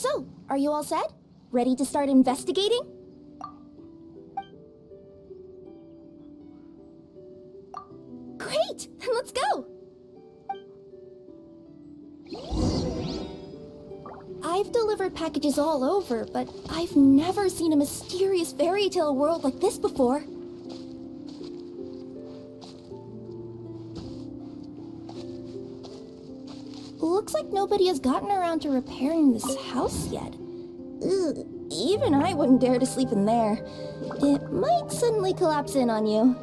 So, are you all set? Ready to start investigating? Great! Then let's go! I've delivered packages all over, but I've never seen a mysterious fairy tale world like this before. Looks like nobody has gotten around to repairing this house yet. Ugh, even I wouldn't dare to sleep in there. It might suddenly collapse in on you.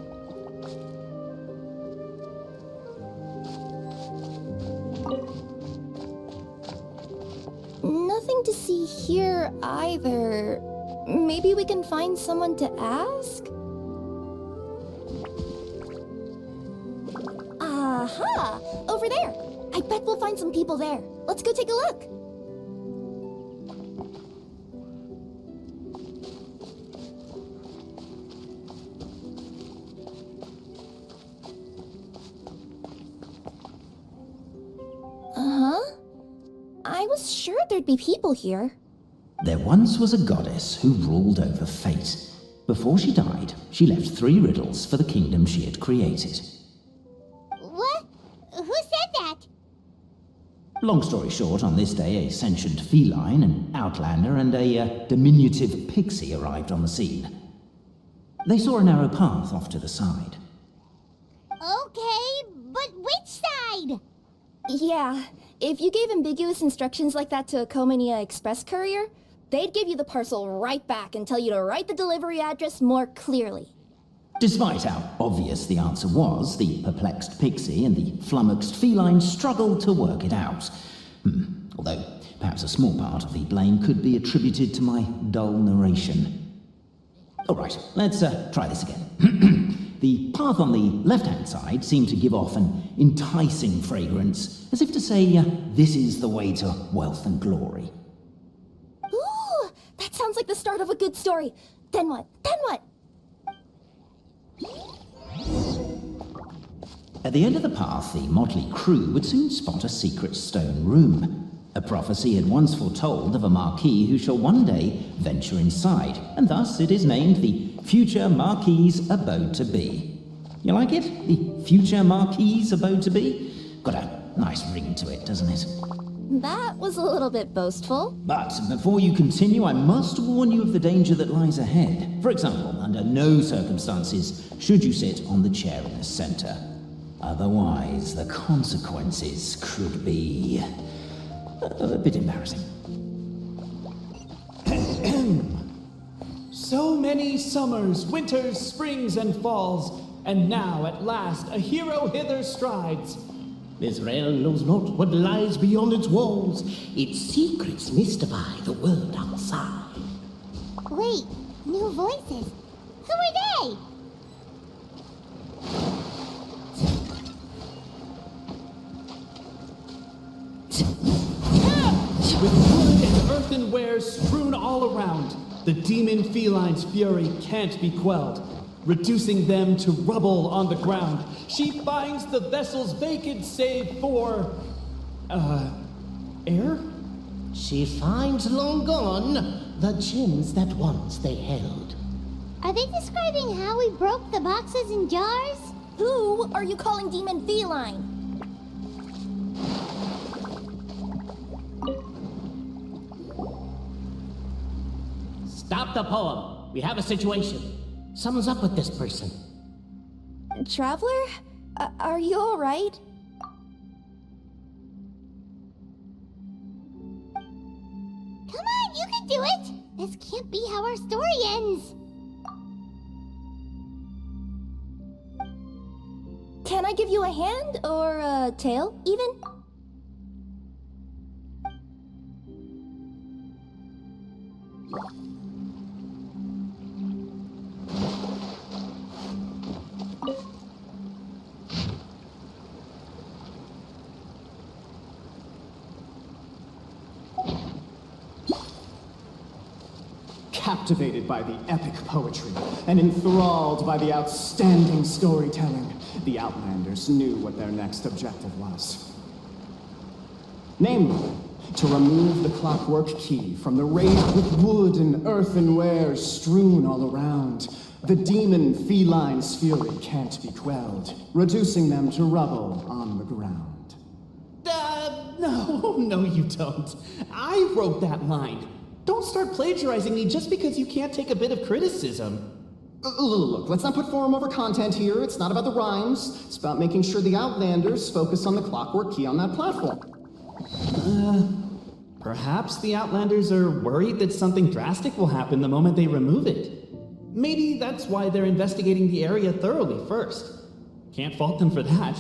Nothing to see here either. Maybe we can find someone to ask? Aha! Over there! I bet we'll find some people there. Let's go take a look. I was sure there'd be people here. There once was a goddess who ruled over fate. Before she died, she left 3 riddles for the kingdom she had created. What? Who said that? Long story short, on this day, a sentient feline, an outlander, and a diminutive pixie arrived on the scene. They saw a narrow path off to the side. Okay, but which side? Yeah, if you gave ambiguous instructions like that to a Komania Express courier, they'd give you the parcel right back and tell you to write the delivery address more clearly. Despite how obvious the answer was, the perplexed pixie and the flummoxed feline struggled to work it out. Although, perhaps a small part of the blame could be attributed to my dull narration. Alright, let's try this again. The path on the left-hand side seemed to give off an enticing fragrance, as if to say, this is the way to wealth and glory. Ooh, that sounds like the start of a good story. Then what? Then what? At the end of the path, the motley crew would soon spot a secret stone room. A prophecy had once foretold of a marquis who shall one day venture inside, and thus it is named the Future Marquis's Abode to Be. You like it? The Future Marquis's Abode to Be? Got a nice ring to it, doesn't it? That was a little bit boastful. But before you continue, I must warn you of the danger that lies ahead. For example, under no circumstances should you sit on the chair in the center. Otherwise, the consequences could be a bit embarrassing. So many summers, winters, springs, and falls, and now at last a hero hither strides. This realm knows not what lies beyond its walls. Its secrets mystify the world outside. Wait, new voices. Who are they? With wood and earthenware strewn all around, the demon feline's fury can't be quelled. Reducing them to rubble on the ground, she finds the vessel's vacant save for... air? She finds long gone the gems that once they held. Are they describing how we broke the boxes and jars? Who are you calling Demon Feline? Stop the poem. We have a situation. Something's up with this person. Traveler? Are you alright? Come on, you can do it! This can't be how our story ends. Can I give you a hand, or a tail, even? Captivated by the epic poetry and enthralled by the outstanding storytelling, the Outlanders knew what their next objective was. Namely, to remove the clockwork key from the raised with wood and earthenware strewn all around. The demon feline's fury can't be quelled, reducing them to rubble on the ground. No, you don't. I wrote that line. Don't start plagiarizing me just because you can't take a bit of criticism. Look, let's not put form over content here. It's not about the rhymes. It's about making sure the Outlanders focus on the clockwork key on that platform. Perhaps the Outlanders are worried that something drastic will happen the moment they remove it. Maybe that's why they're investigating the area thoroughly first. Can't fault them for that.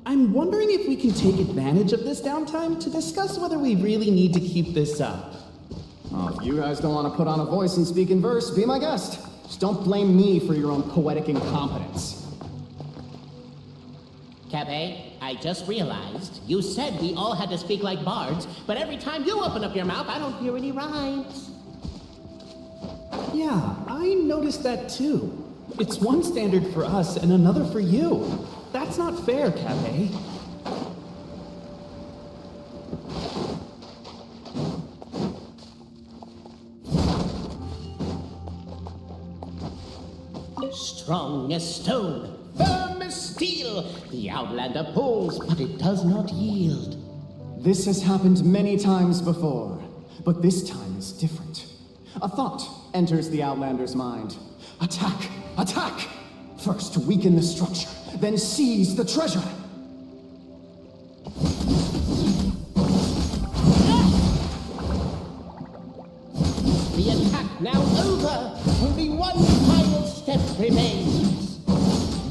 I'm wondering if we can take advantage of this downtime to discuss whether we really need to keep this up. Oh, if you guys don't want to put on a voice and speak in verse, be my guest. Just don't blame me for your own poetic incompetence. Cafe, I just realized you said we all had to speak like bards, but every time you open up your mouth, I don't hear any rhymes. Yeah, I noticed that too. It's one standard for us and another for you. That's not fair, Cafe. Strong as stone, firm as steel, the Outlander pulls, but it does not yield. This has happened many times before, but this time is different. A thought enters the Outlander's mind. Attack! Attack! First weaken the structure, then seize the treasure. The attack now over! Only one final step remains.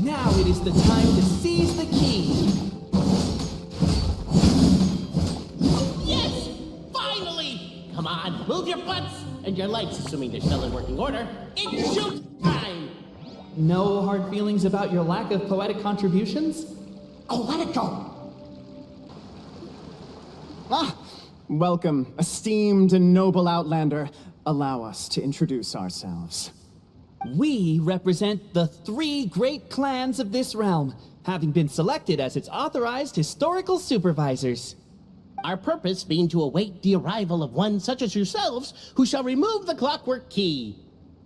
Now it is the time to seize the key. Yes! Finally! Come on, move your butts! And your lights, assuming they're still in working order. It's shoot time! No hard feelings about your lack of poetic contributions? Oh, let it go! Welcome, esteemed and noble Outlander. Allow us to introduce ourselves. We represent the 3 great clans of this realm, having been selected as its authorized historical supervisors. Our purpose being to await the arrival of one such as yourselves, who shall remove the clockwork key.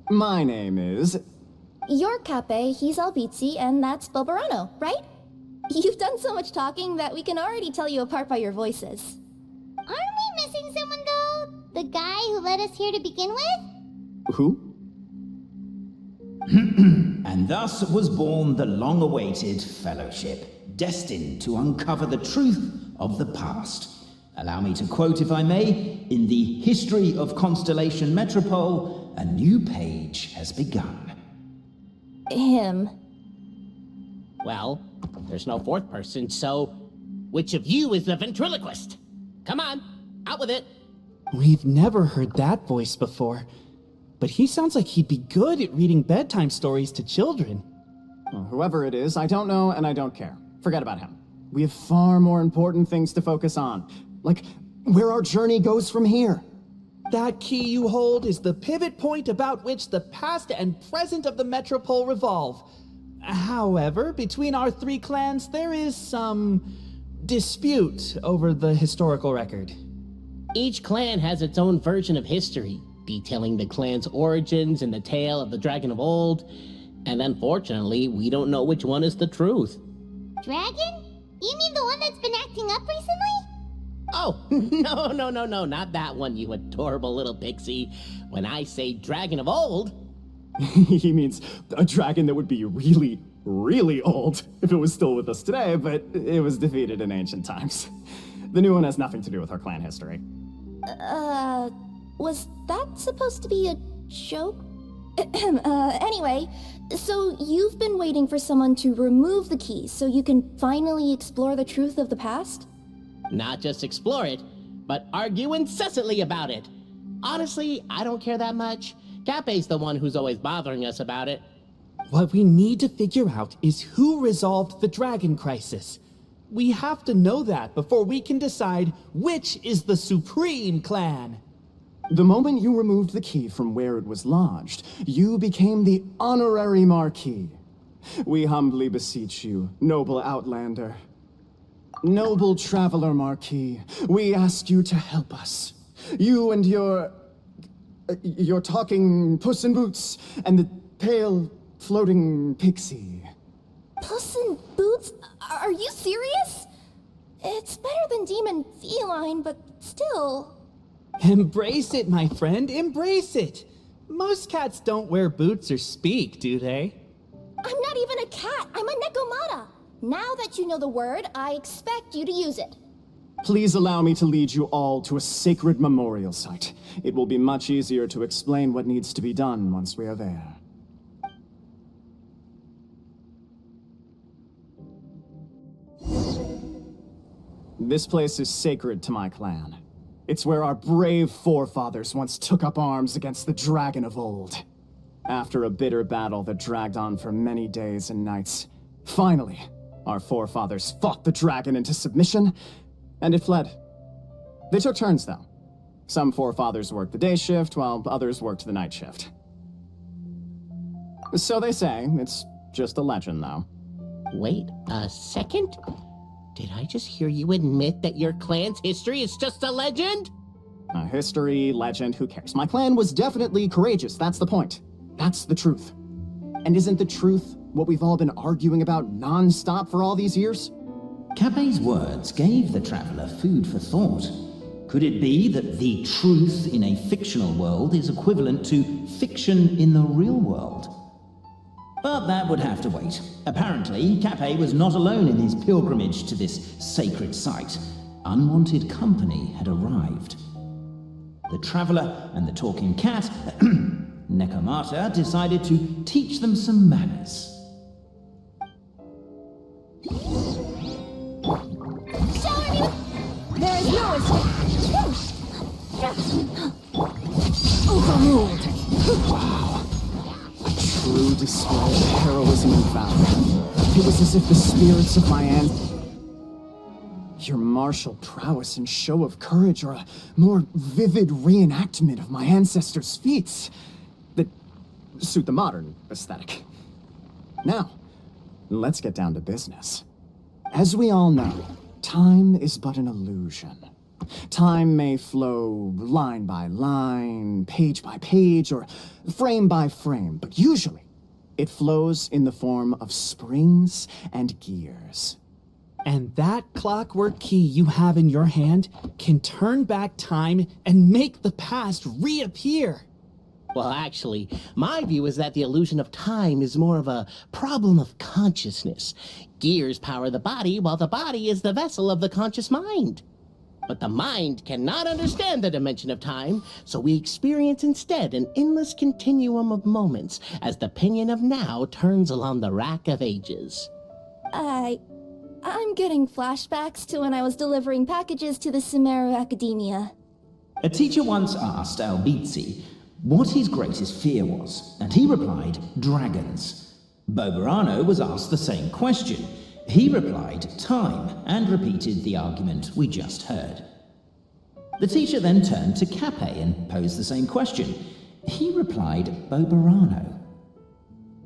My name is... You're Cape, he's Albizzi, and that's Bobarano, right? You've done so much talking that we can already tell you apart by your voices. Aren't we missing someone, though? The guy who led us here to begin with? Who? And thus was born the long-awaited fellowship, destined to uncover the truth of the past. Allow me to quote, if I may, in the history of Constellation Metropole, a new page has begun. Him. Well, there's no fourth person, so which of you is the ventriloquist? Come on, out with it. We've never heard that voice before, but he sounds like he'd be good at reading bedtime stories to children. Well, whoever it is, I don't know and I don't care. Forget about him. We have far more important things to focus on, like where our journey goes from here. That key you hold is the pivot point about which the past and present of the Metropole revolve. However, between our 3 clans, there is some dispute over the historical record. Each clan has its own version of history, detailing the clan's origins and the tale of the dragon of old, and unfortunately, we don't know which one is the truth. Dragon? You mean the one that's been acting up recently? Oh, no, not that one, you adorable little pixie. When I say dragon of old... He means a dragon that would be really, really old if it was still with us today, but it was defeated in ancient times. The new one has nothing to do with our clan history. Was that supposed to be a joke? Anyway, so you've been waiting for someone to remove the key so you can finally explore the truth of the past? Not just explore it, but argue incessantly about it. Honestly, I don't care that much. Cape's the one who's always bothering us about it. What we need to figure out is who resolved the dragon crisis. We have to know that before we can decide which is the supreme clan. The moment you removed the key from where it was lodged, you became the honorary Marquis. We humbly beseech you, noble Outlander. Noble traveler Marquis, we ask you to help us. You and your talking Puss in Boots and the pale floating pixie. Puss in Boots? Are you serious? It's better than demon feline, but still. Embrace it, my friend, embrace it. Most cats don't wear boots or speak, do they? I'm not even a cat. I'm a Nekomata. Now that you know the word, I expect you to use it. Please allow me to lead you all to a sacred memorial site. It will be much easier to explain what needs to be done once we are there. This place is sacred to my clan. It's where our brave forefathers once took up arms against the dragon of old. After a bitter battle that dragged on for many days and nights, finally, our forefathers fought the dragon into submission, and it fled. They took turns, though. Some forefathers worked the day shift, while others worked the night shift. So they say. It's just a legend, though. Wait a second? Did I just hear you admit that your clan's history is just a legend? History, legend, who cares? My clan was definitely courageous, that's the point. That's the truth. And isn't the truth what we've all been arguing about non-stop for all these years? Capet's words gave the traveler food for thought. Could it be that the truth in a fictional world is equivalent to fiction in the real world? But that would have to wait. Apparently, Capet was not alone in his pilgrimage to this sacred site. Unwanted company had arrived. The traveler and the talking cat, Nekomata, decided to teach them some manners. There is no Overruled. Wow. A true display of heroism and valor. It was as if the spirits of my your martial prowess and show of courage are a more vivid reenactment of my ancestors' feats that suit the modern aesthetic. Now, let's get down to business. As we all know, time is but an illusion. Time may flow line by line, page by page, or frame by frame, but usually it flows in the form of springs and gears. And that clockwork key you have in your hand can turn back time and make the past reappear. Well, actually, my view is that the illusion of time is more of a problem of consciousness. Gears power the body, while the body is the vessel of the conscious mind. But the mind cannot understand the dimension of time, so we experience instead an endless continuum of moments as the pinion of now turns along the rack of ages. I'm getting flashbacks to when I was delivering packages to the Sumeru Academia. A teacher once asked Albizzi what his greatest fear was, and he replied, dragons. Boberano was asked the same question. He replied, time, and repeated the argument we just heard. The teacher then turned to Capet and posed the same question. He replied, Boberano.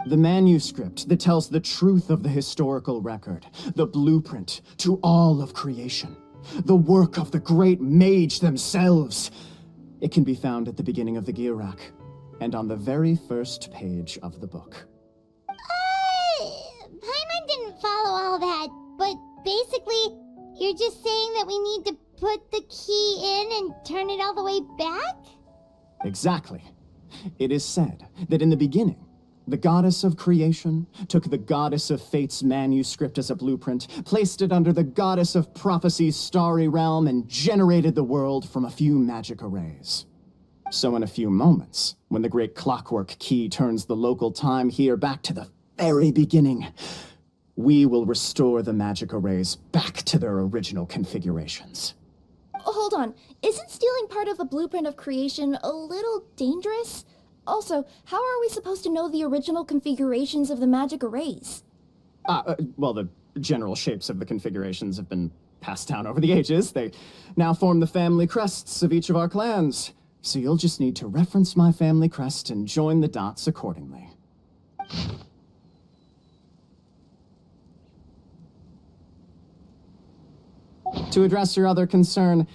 The manuscript that tells the truth of the historical record, the blueprint to all of creation, the work of the great mage themselves. It can be found at the beginning of the gear rack, and on the very first page of the book. Paimon didn't follow all that, but basically, you're just saying that we need to put the key in and turn it all the way back? Exactly. It is said that in the beginning, the goddess of creation took the goddess of fate's manuscript as a blueprint, placed it under the goddess of prophecy's starry realm, and generated the world from a few magic arrays. So in a few moments, when the great clockwork key turns the local time here back to the very beginning, we will restore the magic arrays back to their original configurations. Hold on, isn't stealing part of the blueprint of creation a little dangerous? Also, how are we supposed to know the original configurations of the magic arrays? Well, the general shapes of the configurations have been passed down over the ages. They now form the family crests of each of our clans. So you'll just need to reference my family crest and join the dots accordingly. To address your other concern,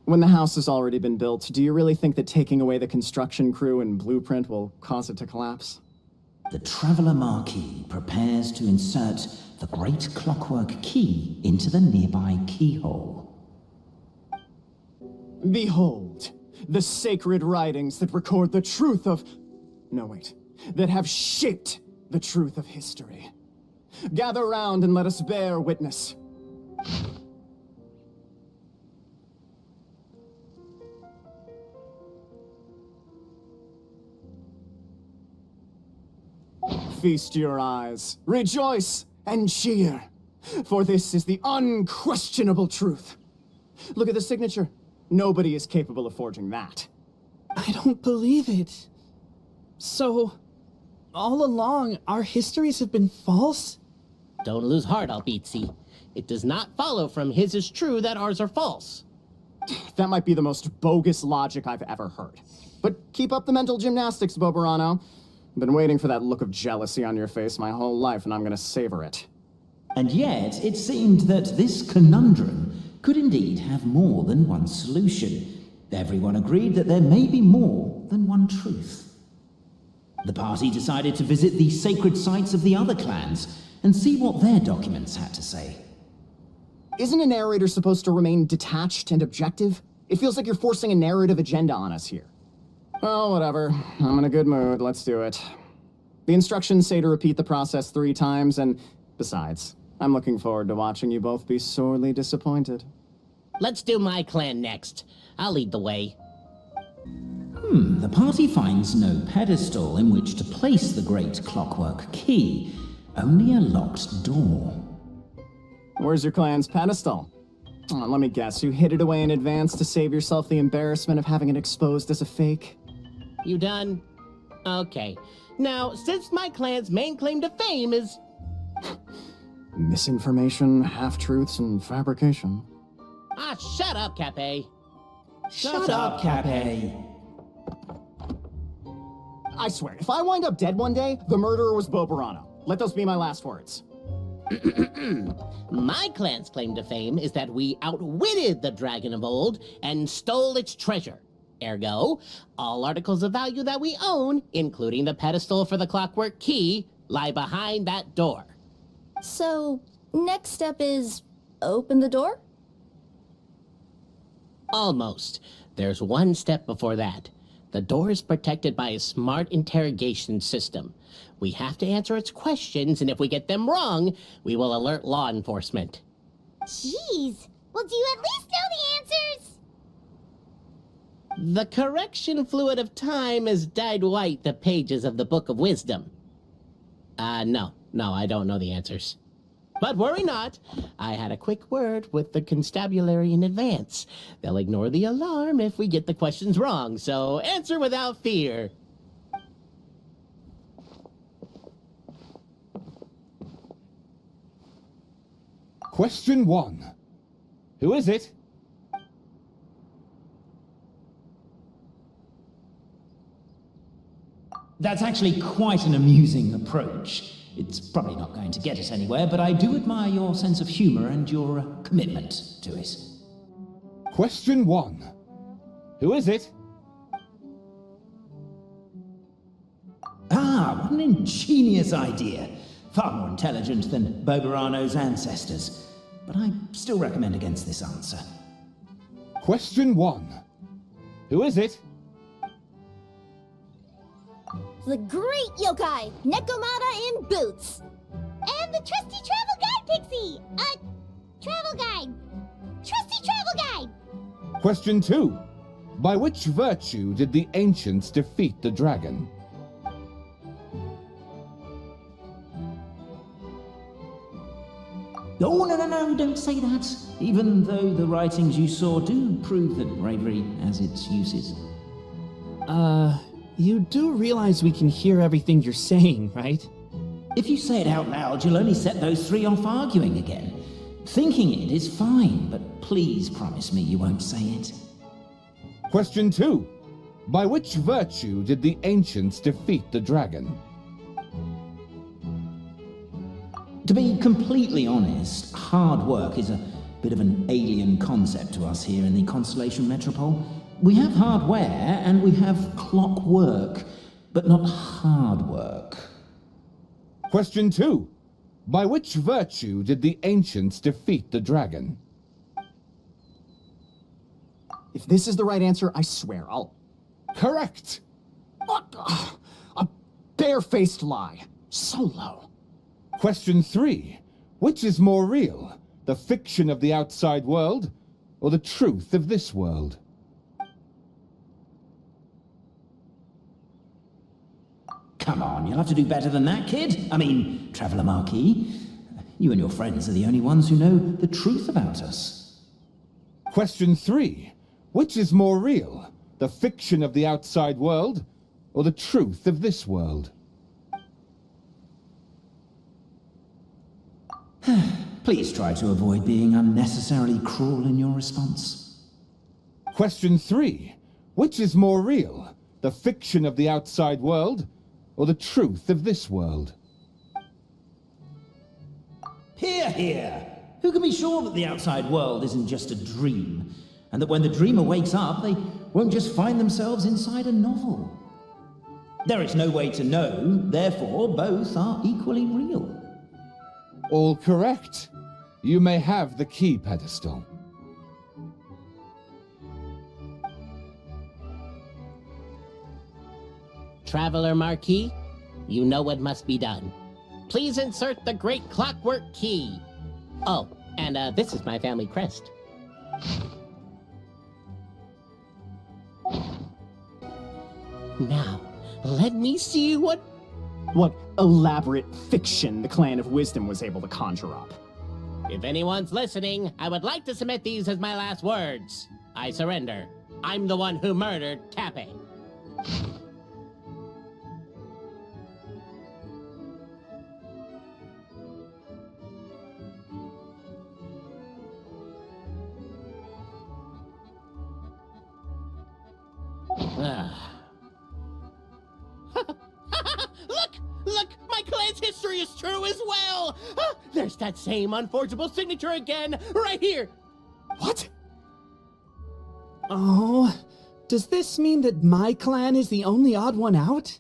when the house has already been built, do you really think that taking away the construction crew and blueprint will cause it to collapse? The Traveler Marquis prepares to insert the great clockwork key into the nearby keyhole. Behold, the sacred writings that record the truth of... No, wait. That have shaped the truth of history. Gather round and let us bear witness. Feast your eyes, rejoice, and cheer, for this is the unquestionable truth. Look at the signature. Nobody is capable of forging that. I don't believe it. So, all along, our histories have been false? Don't lose heart, Albizzi. It does not follow from his is true that ours are false. That might be the most bogus logic I've ever heard. But keep up the mental gymnastics, Boberano. Been waiting for that look of jealousy on your face my whole life, and I'm gonna savor it. And yet, it seemed that this conundrum could indeed have more than one solution. Everyone agreed that there may be more than one truth. The party decided to visit the sacred sites of the other clans and see what their documents had to say. Isn't a narrator supposed to remain detached and objective? It feels like you're forcing a narrative agenda on us here. Well, whatever. I'm in a good mood. Let's do it. The instructions say to repeat the process 3 times, and besides, I'm looking forward to watching you both be sorely disappointed. Let's do my clan next. I'll lead the way. The party finds no pedestal in which to place the great clockwork key, only a locked door. Where's your clan's pedestal? Oh, let me guess, you hid it away in advance to save yourself the embarrassment of having it exposed as a fake? You done? Okay. Now, since my clan's main claim to fame is... Misinformation, half-truths, and fabrication. Ah, shut up, Cape. Shut up, Cape. I swear, if I wind up dead one day, the murderer was Boberano. Let those be my last words. My clan's claim to fame is that we outwitted the dragon of old and stole its treasure. Ergo, all articles of value that we own, including the pedestal for the clockwork key, lie behind that door. So, next step is open the door? Almost. There's one step before that. The door is protected by a smart interrogation system. We have to answer its questions, and if we get them wrong, we will alert law enforcement. Jeez. Well, do you at least know the answers? The correction fluid of time has dyed white the pages of the Book of Wisdom. No, I don't know the answers. But worry not. I had a quick word with the constabulary in advance. They'll ignore the alarm if we get the questions wrong, so answer without fear. Question 1. Who is it? That's actually quite an amusing approach. It's probably not going to get us anywhere, but I do admire your sense of humor and your commitment to it. Question 1. Who is it? Ah, what an ingenious idea. Far more intelligent than Boberano's ancestors. But I still recommend against this answer. Question 1. Who is it? The great yokai, Nekomata in boots. And the trusty travel guide, Pixie! Travel guide. Trusty travel guide! Question 2. By which virtue did the ancients defeat the dragon? Oh, no, don't say that. Even though the writings you saw do prove that bravery has its uses. You do realize we can hear everything you're saying, right? If you say it out loud, you'll only set those 3 off arguing again. Thinking it is fine, but please promise me you won't say it. Question 2. By which virtue did the ancients defeat the dragon? To be completely honest, hard work is a bit of an alien concept to us here in the Constellation Metropole. We have hardware and we have clockwork, but not hard work. Question 2. By which virtue did the ancients defeat the dragon? If this is the right answer, I swear I'll... Correct! What? A barefaced lie. So low. Question 3. Which is more real, the fiction of the outside world, or the truth of this world? Come on, you'll have to do better than that, kid. I mean, Traveller Marquis, you and your friends are the only ones who know the truth about us. Question 3. Which is more real, the fiction of the outside world, or the truth of this world? Please try to avoid being unnecessarily cruel in your response. Question 3. Which is more real, the fiction of the outside world, or the truth of this world? Hear, hear! Who can be sure that the outside world isn't just a dream, and that when the dreamer wakes up, they won't just find themselves inside a novel? There is no way to know, therefore both are equally real. All correct. You may have the key pedestal. Traveler Marquis, you know what must be done. Please insert the great clockwork key. Oh, and this is my family crest. Now, let me see what elaborate fiction the Clan of Wisdom was able to conjure up. If anyone's listening, I would like to submit these as my last words. I surrender. I'm the one who murdered Cappe. Look! My clan's history is true as well! There's that same unforgeable signature again, right here! What? Oh, does this mean that my clan is the only odd one out?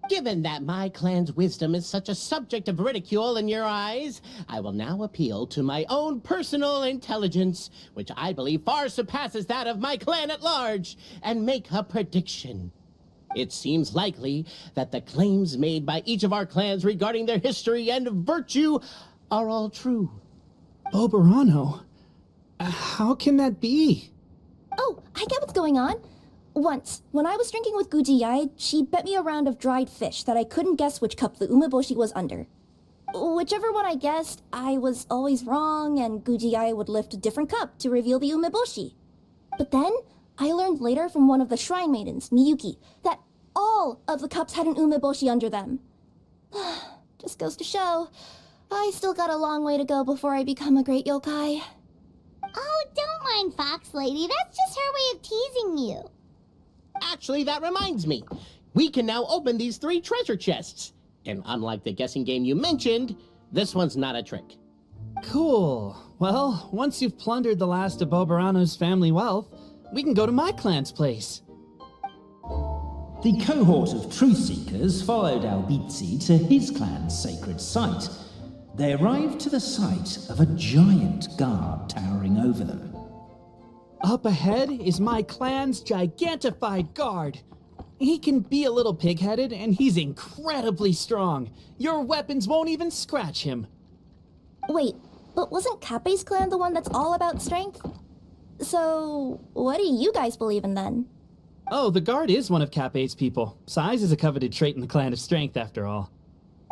Given that my clan's wisdom is such a subject of ridicule in your eyes, I will now appeal to my own personal intelligence, which I believe far surpasses that of my clan at large, and make a prediction. It seems likely that the claims made by each of our clans regarding their history and virtue are all true. Oberano? How can that be? Oh, I get what's going on. Once, when I was drinking with Gujiyai, she bet me a round of dried fish that I couldn't guess which cup the umeboshi was under. Whichever one I guessed, I was always wrong, and Gujiyai would lift a different cup to reveal the umeboshi. But then, I learned later from one of the shrine maidens, Miyuki, that all of the cups had an umeboshi under them. Just goes to show, I still got a long way to go before I become a great yokai. Oh, don't mind Fox Lady. That's just her way of teasing you. Actually, that reminds me. We can now open these 3 treasure chests. And unlike the guessing game you mentioned, this one's not a trick. Cool. Well, once you've plundered the last of Oberano's family wealth, we can go to my clan's place. The cohort of truth seekers followed Albizzi to his clan's sacred site. They arrived to the site of a giant guard towering over them. Up ahead is my clan's gigantified guard. He can be a little pig-headed, and he's incredibly strong. Your weapons won't even scratch him. Wait, but wasn't Kappe's clan the one that's all about strength? So, what do you guys believe in then? Oh, the guard is one of Kappe's people. Size is a coveted trait in the clan of strength, after all.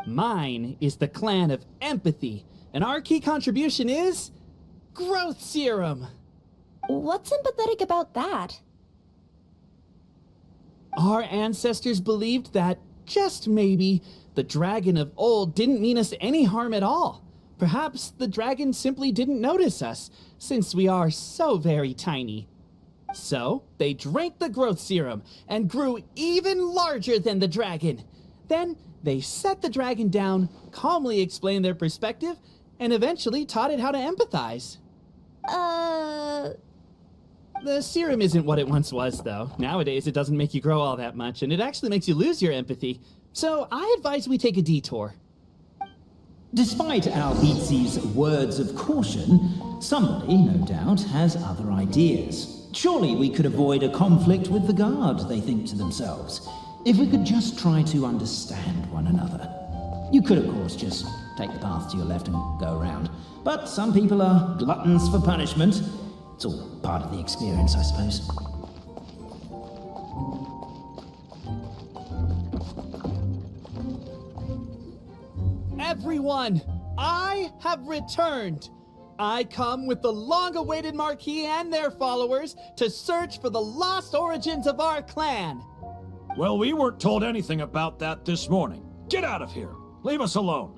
Mine is the clan of empathy, and our key contribution is... growth serum! What's sympathetic about that? Our ancestors believed that, just maybe, the dragon of old didn't mean us any harm at all. Perhaps the dragon simply didn't notice us, since we are so very tiny. So, they drank the growth serum and grew even larger than the dragon. Then, they set the dragon down, calmly explained their perspective, and eventually taught it how to empathize. The serum isn't what it once was, though. Nowadays, it doesn't make you grow all that much, and it actually makes you lose your empathy. So I advise we take a detour. Despite Albizzi's words of caution, somebody, no doubt, has other ideas. Surely we could avoid a conflict with the guard, they think to themselves, if we could just try to understand one another. You could, of course, just take the path to your left and go around. But some people are gluttons for punishment. It's all part of the experience, I suppose. Everyone, I have returned. I come with the long-awaited Marquis and their followers to search for the lost origins of our clan. Well, we weren't told anything about that this morning. Get out of here. Leave us alone.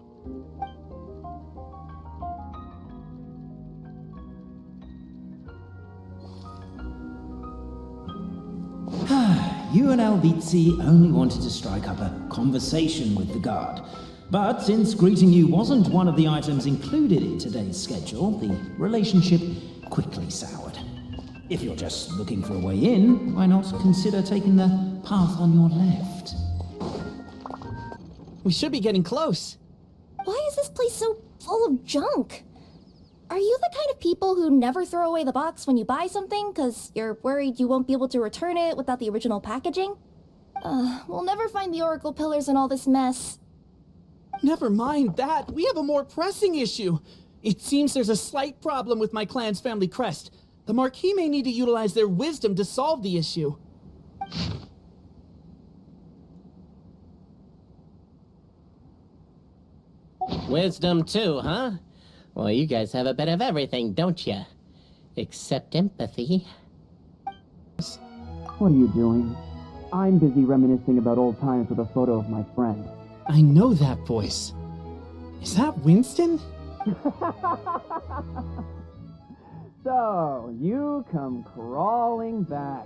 You and Albizzi only wanted to strike up a conversation with the guard. But since greeting you wasn't one of the items included in today's schedule, the relationship quickly soured. If you're just looking for a way in, why not consider taking the path on your left? We should be getting close. Why is this place so full of junk? Are you the kind of people who never throw away the box when you buy something because you're worried you won't be able to return it without the original packaging? We'll never find the Oracle Pillars in all this mess. Never mind that. We have a more pressing issue. It seems there's a slight problem with my clan's family crest. The Marquis may need to utilize their wisdom to solve the issue. Wisdom too, huh? Well, you guys have a bit of everything, don't you? Except empathy. What are you doing? I'm busy reminiscing about old times with a photo of my friend. I know that voice. Is that Winston? So, you come crawling back.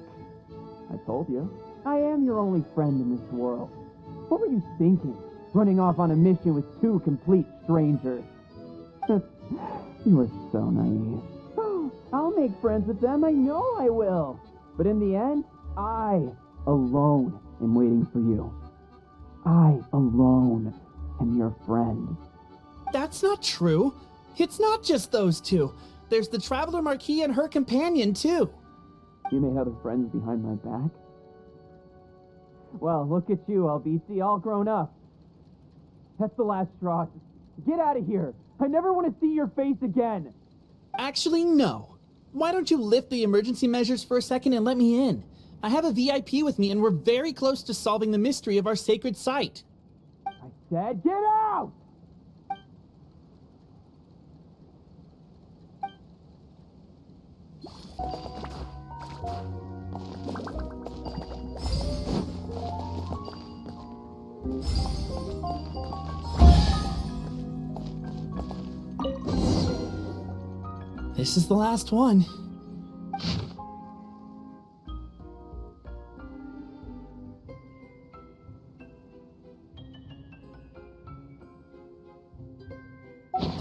I told you, I am your only friend in this world. What were you thinking? Running off on a mission with two complete strangers. You were so naive. Oh, I'll make friends with them, I know I will. But in the end, I alone am waiting for you. I alone am your friend. That's not true. It's not just those two. There's the Traveler Marquis and her companion, too. You made other friends behind my back? Well, look at you, Albizzi, all grown up. That's the last straw. Get out of here. I never want to see your face again. Actually, no. Why don't you lift the emergency measures for a second and let me in? I have a VIP with me and we're very close to solving the mystery of our sacred site. I said get out! This is the last one.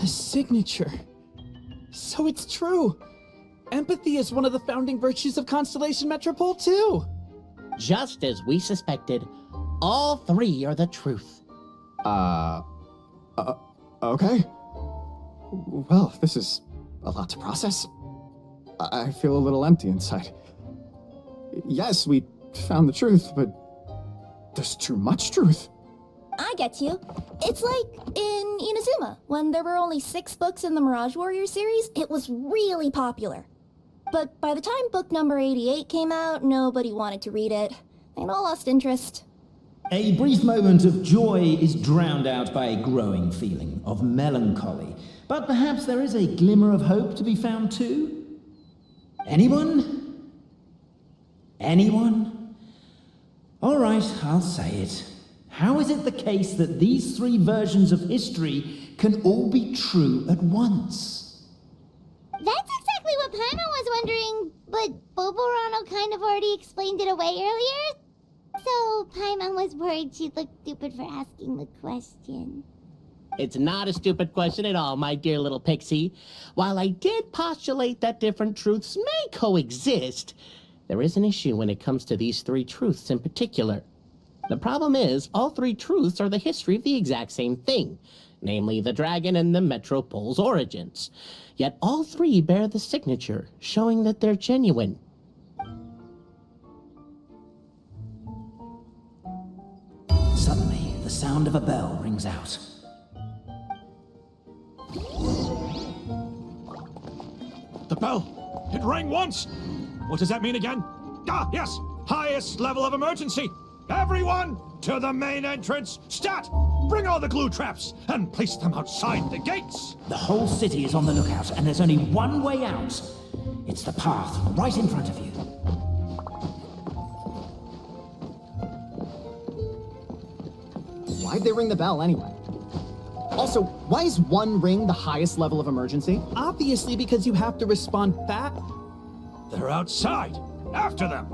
The signature. So it's true. Empathy is one of the founding virtues of Constellation Metropole, too. Just as we suspected, all three are the truth. Okay. Well, this is a lot to process. I feel a little empty inside. Yes, we found the truth, but there's too much truth. I get you. It's like in Inazuma, when there were only 6 books in the Mirage Warrior series, it was really popular. But by the time book number 88 came out, nobody wanted to read it. They'd all lost interest. A brief moment of joy is drowned out by a growing feeling of melancholy. But perhaps there is a glimmer of hope to be found too? Anyone? Anyone? All right, I'll say it. How is it the case that these 3 versions of history can all be true at once? That's exactly what Paimon was wondering, but Boborano kind of already explained it away earlier. So Paimon was worried she'd look stupid for asking the question. It's not a stupid question at all, my dear little pixie. While I did postulate that different truths may coexist, there is an issue when it comes to these three truths in particular. The problem is, all three truths are the history of the exact same thing, namely the dragon and the Metropole's origins. Yet all three bear the signature, showing that they're genuine. Suddenly, the sound of a bell rings out. The bell! It rang once! What does that mean again? Ah, yes! Highest level of emergency! Everyone, to the main entrance! Stat! Bring all the glue traps and place them outside the gates! The whole city is on the lookout, and there's only one way out. It's the path right in front of you. Why'd they ring the bell anyway? Also, why is one ring the highest level of emergency? Obviously because you have to respond fast. They're outside! After them!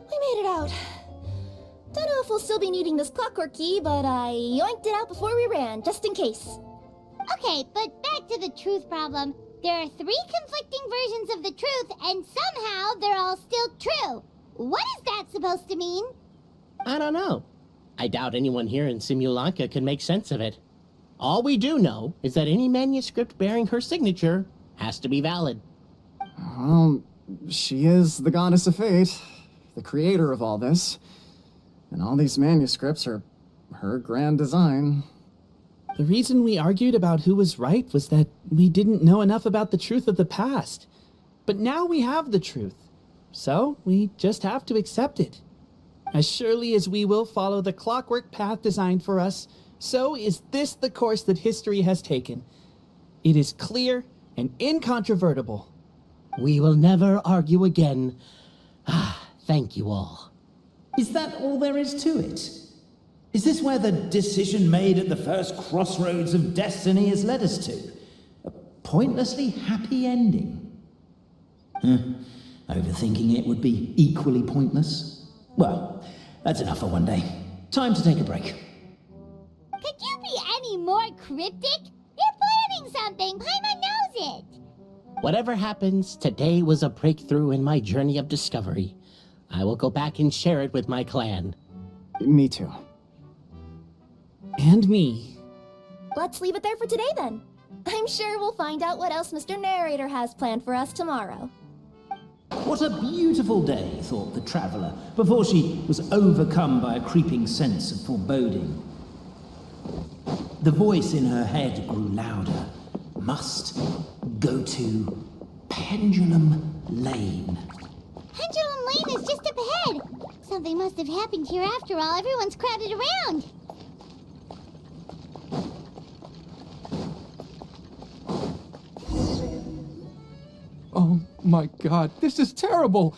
We made it out. Don't know if we'll still be needing this clockwork key, but I yoinked it out before we ran, just in case. Okay, but back to the truth problem. There are 3 conflicting versions of the truth, and somehow they're all still true. What is that supposed to mean? I don't know. I doubt anyone here in Simulanka can make sense of it. All we do know is that any manuscript bearing her signature has to be valid. Well, she is the goddess of fate, the creator of all this. And all these manuscripts are her grand design. The reason we argued about who was right was that we didn't know enough about the truth of the past. But now we have the truth. So we just have to accept it. As surely as we will follow the clockwork path designed for us, so is this the course that history has taken. It is clear and incontrovertible. We will never argue again. Thank you all. Is that all there is to it? Is this where the decision made at the first crossroads of destiny has led us to? A pointlessly happy ending? Overthinking it would be equally pointless. Well, that's enough for one day. Time to take a break. Could you be any more cryptic? You're planning something. Paimon knows it. Whatever happens, today was a breakthrough in my journey of discovery. I will go back and share it with my clan. Me too. And me. Let's leave it there for today then. I'm sure we'll find out what else Mr. Narrator has planned for us tomorrow. What a beautiful day, thought the traveller, before she was overcome by a creeping sense of foreboding. The voice in her head grew louder. Must go to Pendulum Lane. Pendulum Lane is just up ahead. Something must have happened here after all. Everyone's crowded around. Oh my god, this is terrible!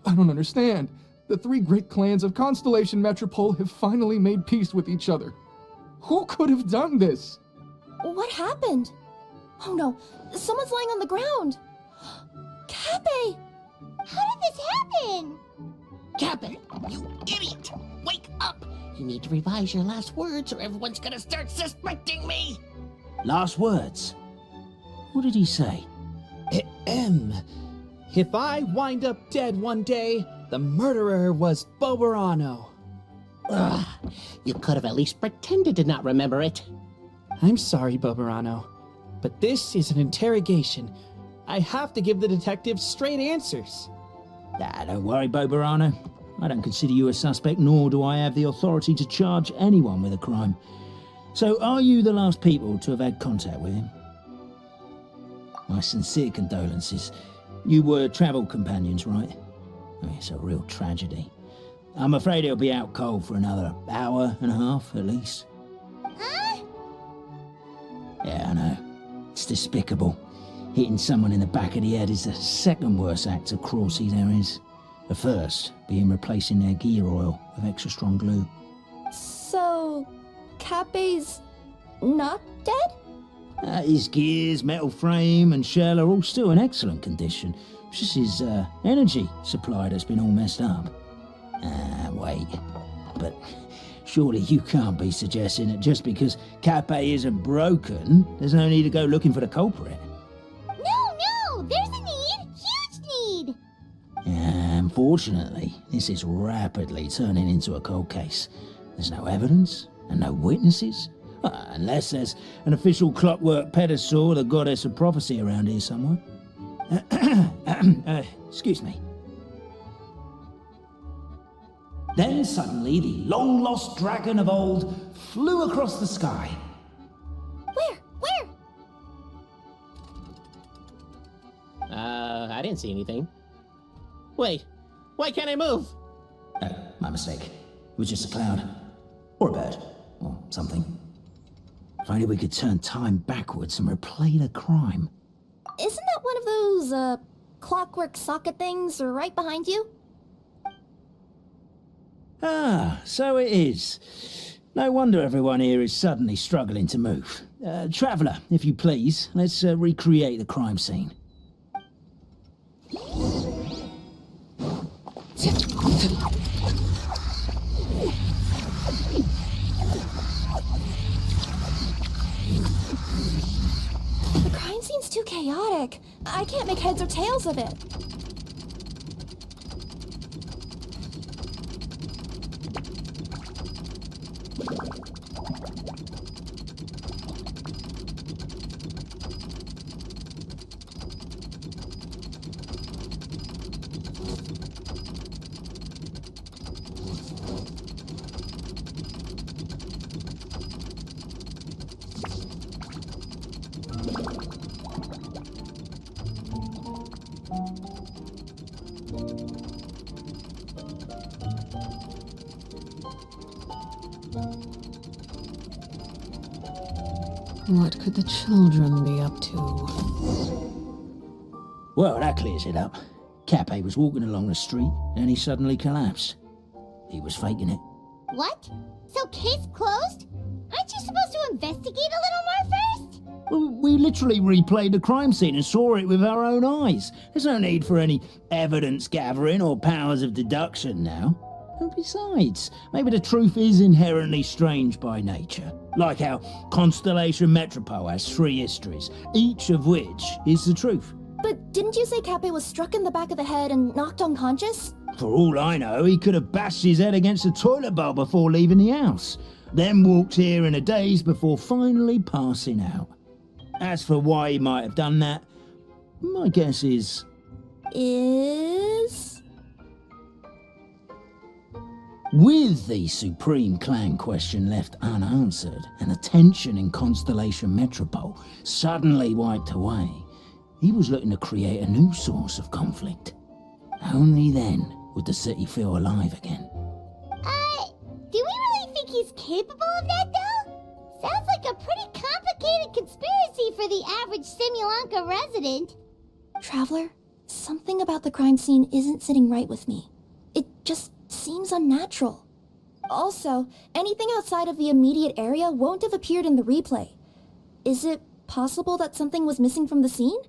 I don't understand. The 3 great clans of Constellation Metropole have finally made peace with each other. Who could have done this? What happened? Oh no, someone's lying on the ground. Cappe! How did this happen? Cappe, you idiot! Wake up! You need to revise your last words or everyone's gonna start suspecting me! Last words. What did he say? If I wind up dead one day, the murderer was Boberano. Ugh, you could have at least pretended to not remember it. I'm sorry, Boberano, but this is an interrogation. I have to give the detectives straight answers. Don't worry, Boberano. I don't consider you a suspect, nor do I have the authority to charge anyone with a crime. So, are you the last people to have had contact with him? My sincere condolences. You were travel companions, right? It's a real tragedy. I'm afraid he'll be out cold for another hour and a half, at least. Huh? Yeah, I know. It's despicable. Hitting someone in the back of the head is the second worst act of cruelty there is. The first being replacing their gear oil with extra strong glue. So, Kappei's not dead? His gears, metal frame and shell are all still in excellent condition. It's just his energy supply that's been all messed up. Wait. But surely you can't be suggesting that just because Kappei isn't broken, there's no need to go looking for the culprit. No! There's a need! Huge need! Unfortunately, this is rapidly turning into a cold case. There's no evidence and no witnesses. Unless there's an official clockwork pedestal, the goddess of prophecy around here somewhere. Excuse me. Then suddenly the long-lost dragon of old flew across the sky. Where? I didn't see anything. Wait, why can't I move? No, my mistake. It was just a cloud. Or a bird. Or something. If only we could turn time backwards and replay the crime. Isn't that one of those, clockwork socket things right behind you? So it is. No wonder everyone here is suddenly struggling to move. Traveller, if you please, let's recreate the crime scene. The crime scene's too chaotic. I can't make heads or tails of it. What could the children be up to? Well, that clears it up. Kappei was walking along the street, and he suddenly collapsed. He was faking it. What? So case closed? Aren't you supposed to investigate a little more first? Well, we literally replayed the crime scene and saw it with our own eyes. There's no need for any evidence gathering or powers of deduction now. And besides, maybe the truth is inherently strange by nature. Like how Constellation Metropole has 3 histories, each of which is the truth. But didn't you say Kappei was struck in the back of the head and knocked unconscious? For all I know, he could have bashed his head against a toilet bowl before leaving the house, then walked here in a daze before finally passing out. As for why he might have done that, my guess is... With the Supreme Clan question left unanswered and the tension in Constellation Metropole suddenly wiped away, he was looking to create a new source of conflict. Only then would the city feel alive again. Do we really think he's capable of that, though? Sounds like a pretty complicated conspiracy for the average Simulanka resident. Traveler, something about the crime scene isn't sitting right with me. It just seems unnatural. Also, anything outside of the immediate area won't have appeared in the replay. Is it possible that something was missing from the scene?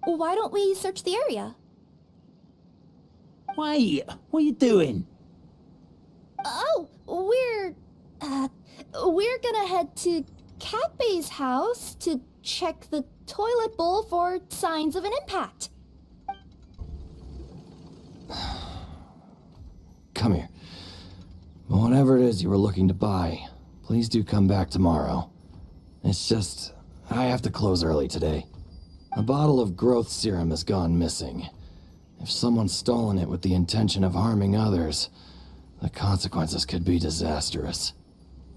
Why don't we search the area? Wait, what are you doing? Oh, we're gonna head to Kappei's house to check the toilet bowl for signs of an impact. Come here. Whatever it is you were looking to buy, please do come back tomorrow. It's just, I have to close early today. A bottle of growth serum has gone missing. If someone's stolen it with the intention of harming others, the consequences could be disastrous.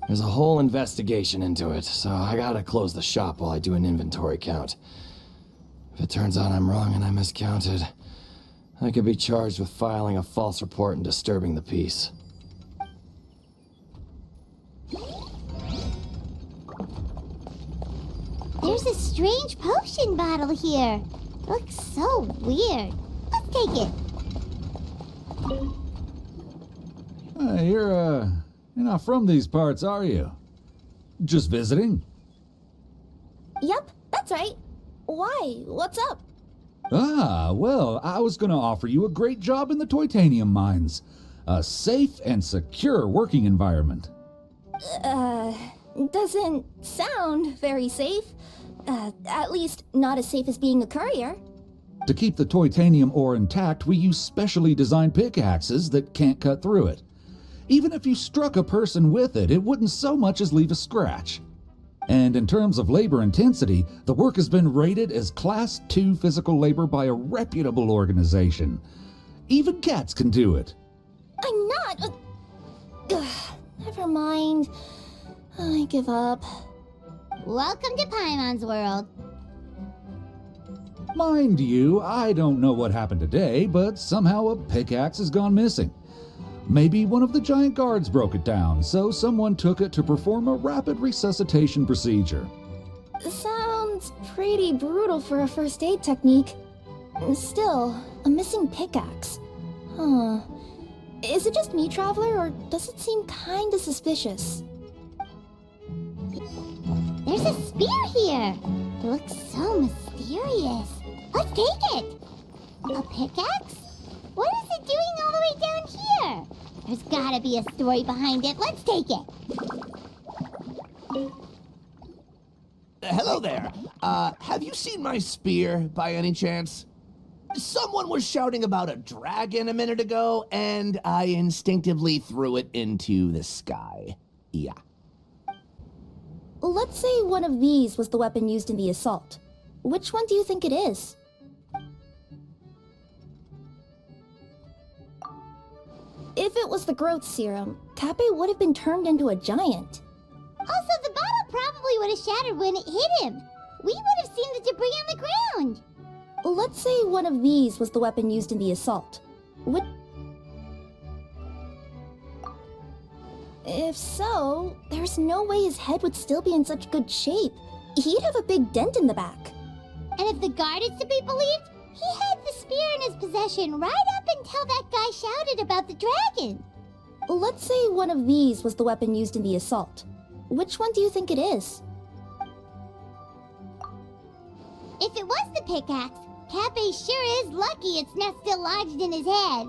There's a whole investigation into it, so I gotta close the shop while I do an inventory count. If it turns out I'm wrong and I miscounted, I could be charged with filing a false report and disturbing the peace. strange potion bottle here. Looks so weird. Let's take it. You're not from these parts, are you? Just visiting? Yep, that's right. Why? What's up? Ah, well, I was gonna offer you a great job in the Titanium mines. A safe and secure working environment. Doesn't sound very safe. At least not as safe as being a courier. To keep the Titanium ore intact, we use specially designed pickaxes that can't cut through it. Even if you struck a person with it, it wouldn't so much as leave a scratch. And in terms of labor intensity, the work has been rated as Class 2 physical labor by a reputable organization. Even cats can do it. I'm not. Never mind. I give up. Welcome to Paimon's world. Mind you, I don't know what happened today, but somehow a pickaxe has gone missing. Maybe one of the giant guards broke it down, so someone took it to perform a rapid resuscitation procedure. Sounds pretty brutal for a first aid technique. Still, a missing pickaxe. Huh. Is it just me, Traveler, or does it seem kinda suspicious? There's a spear here. It looks so mysterious. Let's take it. A pickaxe? What is it doing all the way down here? There's gotta be a story behind it. Let's take it. Hello there. Have you seen my spear by any chance? Someone was shouting about a dragon a minute ago, and I instinctively threw it into the sky. Yeah. Let's say one of these was the weapon used in the assault. Which one do you think it is? If it was the growth serum, Kappe would have been turned into a giant. Also, the bottle probably would have shattered when it hit him. We would have seen the debris on the ground. Let's say one of these was the weapon used in the assault. What? If so, there's no way his head would still be in such good shape. He'd have a big dent in the back. And if the guard is to be believed, he had the spear in his possession right up until that guy shouted about the dragon. Let's say one of these was the weapon used in the assault. Which one do you think it is? If it was the pickaxe, Kappe sure is lucky it's not still lodged in his head.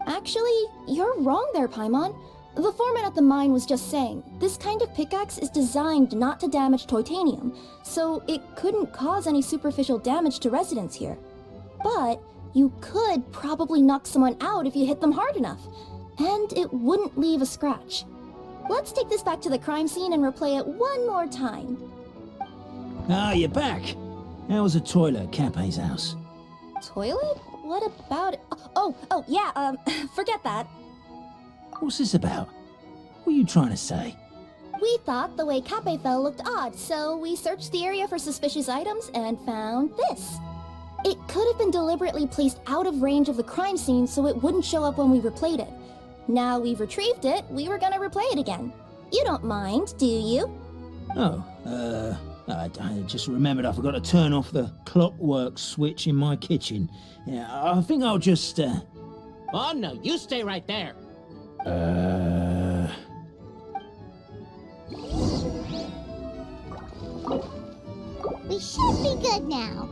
Actually, you're wrong there, Paimon. The foreman at the mine was just saying, this kind of pickaxe is designed not to damage titanium, so it couldn't cause any superficial damage to residents here. But you could probably knock someone out if you hit them hard enough, and it wouldn't leave a scratch. Let's take this back to the crime scene and replay it one more time. Ah, you're back. How was the toilet at Kappe's house? Toilet? What about it? Oh, yeah, forget that. What's this about? What are you trying to say? We thought the way Kappe fell looked odd, so we searched the area for suspicious items and found this. It could have been deliberately placed out of range of the crime scene so it wouldn't show up when we replayed it. Now we've retrieved it, we were gonna replay it again. You don't mind, do you? Oh, I just remembered I forgot to turn off the clockwork switch in my kitchen. Yeah, I think I'll just, Oh, no, you stay right there. We should be good now.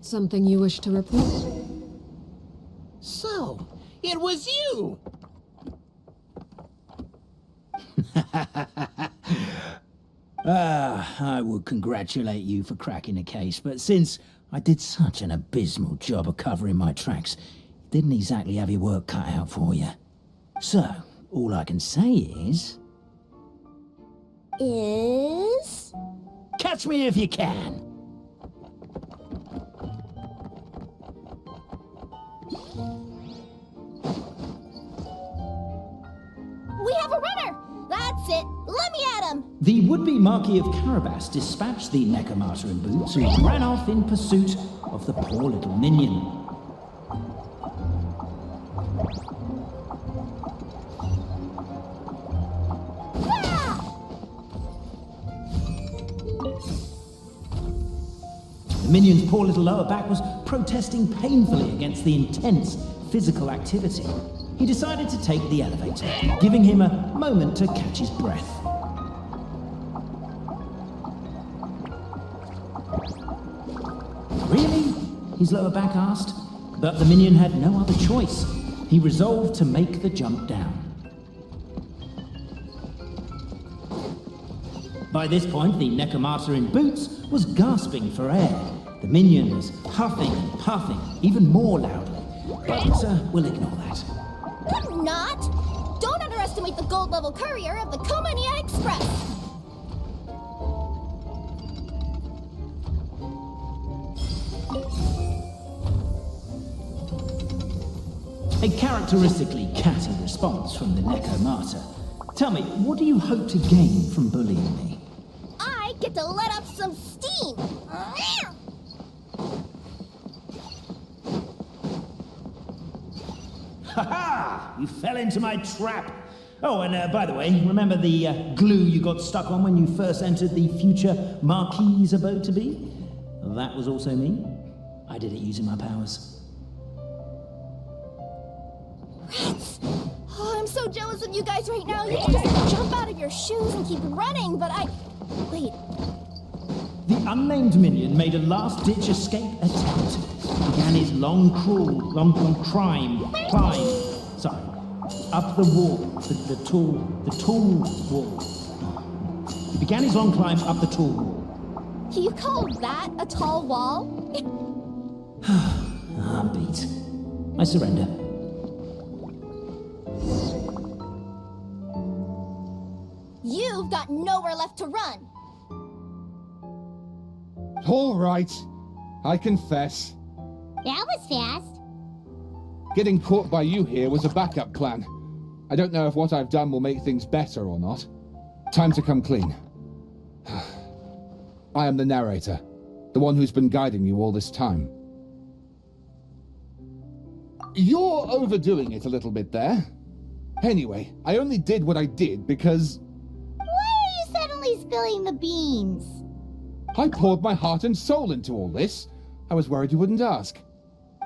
Something you wish to report? So, it was you! I would congratulate you for cracking the case, but since I did such an abysmal job of covering my tracks, didn't exactly have your work cut out for you. So, all I can say is... Catch me if you can! We have a runner! That's it! Let me at him! The would-be Marquis of Carabas dispatched the Necromata in boots, who ran off in pursuit of the poor little minion. The minion's poor little lower back was protesting painfully against the intense physical activity. He decided to take the elevator, giving him a moment to catch his breath. Really? His lower back asked. But the minion had no other choice. He resolved to make the jump down. By this point, the Necromata in boots was gasping for air. The minion was huffing and puffing, even more loudly. But we'll ignore that. I'm not! Don't underestimate the gold-level courier of the Komania Express! A characteristically catty response from the Necromata. Tell me, what do you hope to gain from bullying me? I get to let off some steam! Ha-ha! You fell into my trap! Oh, and by the way, remember the glue you got stuck on when you first entered the future Marquis's abode to be? That was also me. I did it using my powers. Rats! Oh, I'm so jealous of you guys right now. You can just jump out of your shoes and keep running, but Wait. The unnamed minion made a last-ditch escape attempt. Began his long climb, up the wall, the tall wall. He began his long climb up the tall wall. You call that a tall wall? I'm beat. I surrender. You've got nowhere left to run. All right. I confess. That was fast. Getting caught by you here was a backup plan. I don't know if what I've done will make things better or not. Time to come clean. I am the narrator, the one who's been guiding you all this time. You're overdoing it a little bit there. Anyway, I only did what I did because... Why are you suddenly spilling the beans? I poured my heart and soul into all this. I was worried you wouldn't ask.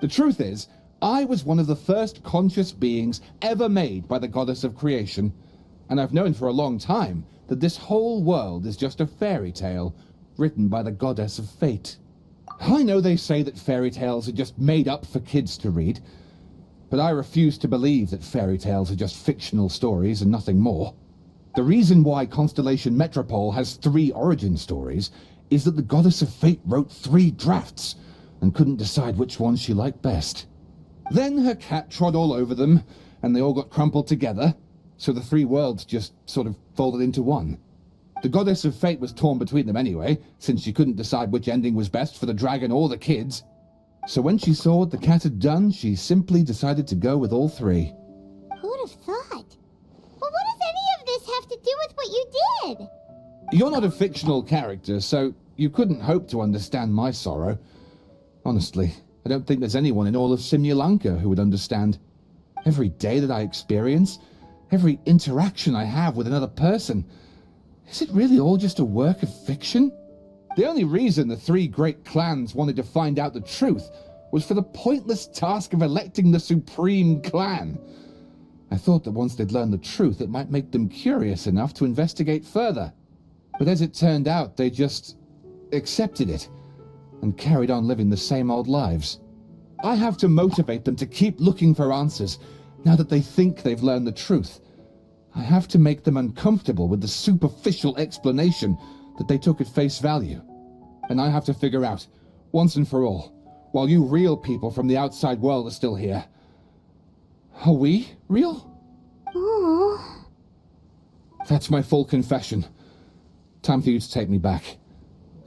The truth is, I was one of the first conscious beings ever made by the goddess of creation, and I've known for a long time that this whole world is just a fairy tale written by the goddess of fate. I know they say that fairy tales are just made up for kids to read, but I refuse to believe that fairy tales are just fictional stories and nothing more. The reason why Constellation Metropole has 3 origin stories is that the goddess of fate wrote 3 drafts and couldn't decide which one she liked best. Then her cat trod all over them, and they all got crumpled together, so the 3 worlds just sort of folded into one. The goddess of fate was torn between them anyway, since she couldn't decide which ending was best for the dragon or the kids. So when she saw what the cat had done, she simply decided to go with all 3. Who'd have thought? Well, what does any of this have to do with what you did? You're not a fictional character, so you couldn't hope to understand my sorrow. Honestly, I don't think there's anyone in all of Simulanka who would understand. Every day that I experience, every interaction I have with another person, is it really all just a work of fiction? The only reason the 3 great clans wanted to find out the truth was for the pointless task of electing the supreme clan. I thought that once they'd learned the truth, it might make them curious enough to investigate further. But as it turned out, they just accepted it. and carried on living the same old lives. I have to motivate them to keep looking for answers now that they think they've learned the truth. I have to make them uncomfortable with the superficial explanation that they took at face value. And I have to figure out, once and for all, while you real people from the outside world are still here, are we real? Oh. That's my full confession. Time for you to take me back.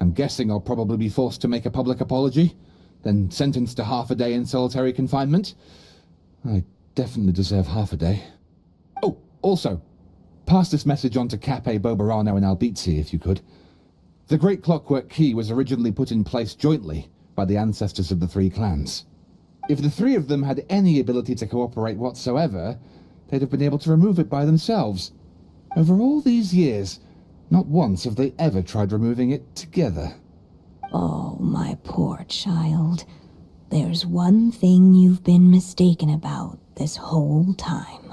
I'm guessing I'll probably be forced to make a public apology, then sentenced to half a day in solitary confinement. I definitely deserve half a day. Oh, also, pass this message on to Cape Boberano and Albizzi, if you could. The Great Clockwork Key was originally put in place jointly by the ancestors of the three clans. If the three of them had any ability to cooperate whatsoever, they'd have been able to remove it by themselves. Over all these years, not once have they ever tried removing it together. Oh, my poor child. There's one thing you've been mistaken about this whole time.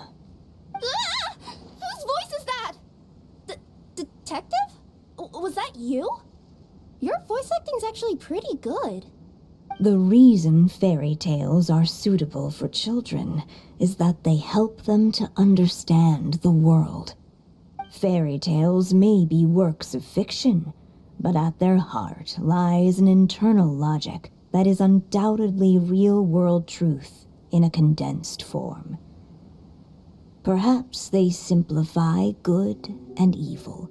Ah! Whose voice is that? Detective? Was that you? Your voice acting's actually pretty good. The reason fairy tales are suitable for children is that they help them to understand the world. Fairy tales may be works of fiction, but at their heart lies an internal logic that is undoubtedly real-world truth in a condensed form. Perhaps they simplify good and evil,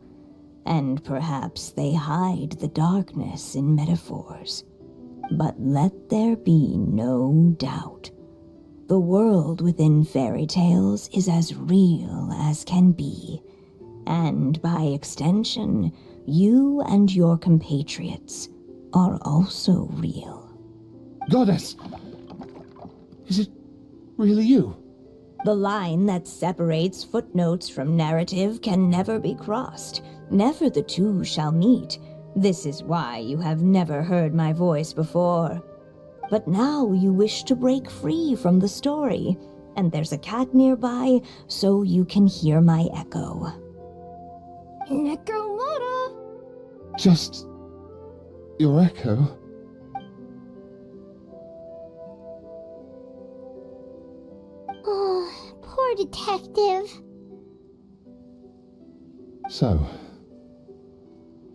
and perhaps they hide the darkness in metaphors. But let there be no doubt. The world within fairy tales is as real as can be, and by extension, you and your compatriots are also real. Goddess! Is it really you? The line that separates footnotes from narrative can never be crossed. Never the two shall meet. This is why you have never heard my voice before. But now you wish to break free from the story, and there's a cat nearby, so you can hear my echo. Necromata! Just your echo? Oh, poor detective. So,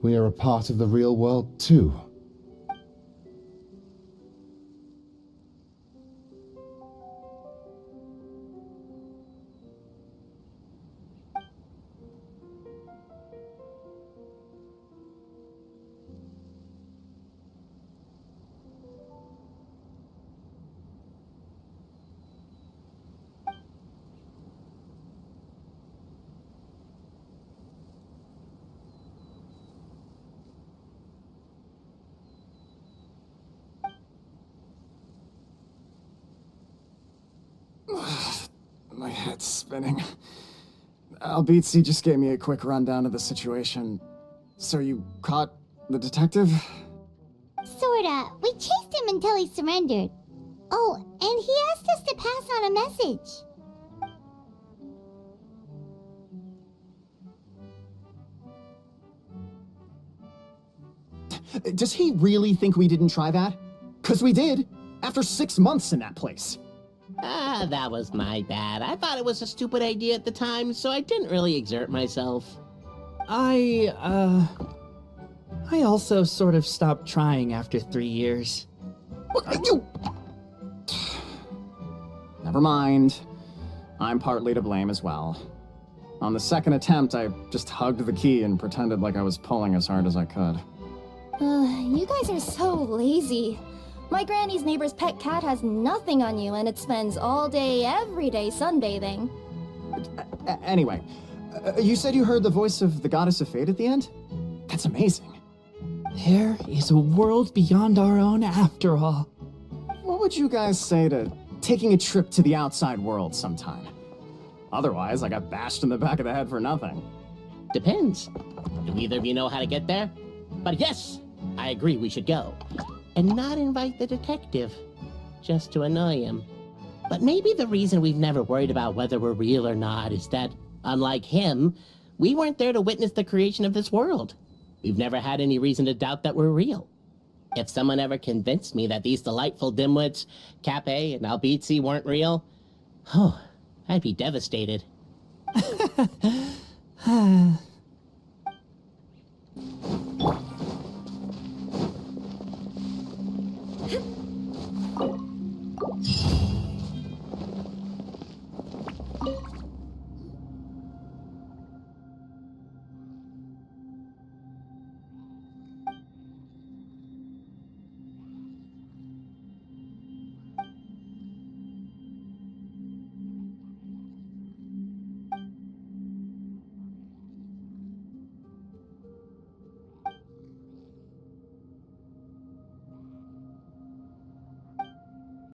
we are a part of the real world too. My head's spinning. Albizzi just gave me a quick rundown of the situation. So you caught the detective? Sorta. We chased him until he surrendered. Oh, and he asked us to pass on a message. Does he really think we didn't try that? 'Cause we did, after 6 months in that place. That was my bad. I thought it was a stupid idea at the time, so I didn't really exert myself. I also sort of stopped trying after 3 years. You... Never mind. I'm partly to blame as well. On the second attempt, I just hugged the key and pretended like I was pulling as hard as I could. You guys are so lazy. My granny's neighbor's pet cat has nothing on you, and it spends all day, every day sunbathing. Anyway, you said you heard the voice of the Goddess of Fate at the end? That's amazing. There is a world beyond our own after all. What would you guys say to taking a trip to the outside world sometime? Otherwise, I got bashed in the back of the head for nothing. Depends. Do either of you know how to get there? But yes, I agree we should go. And not invite the detective, just to annoy him. But maybe the reason we've never worried about whether we're real or not is that, unlike him, we weren't there to witness the creation of this world. We've never had any reason to doubt that we're real. If someone ever convinced me that these delightful dimwits, Cape and Albizzi, weren't real, oh, I'd be devastated.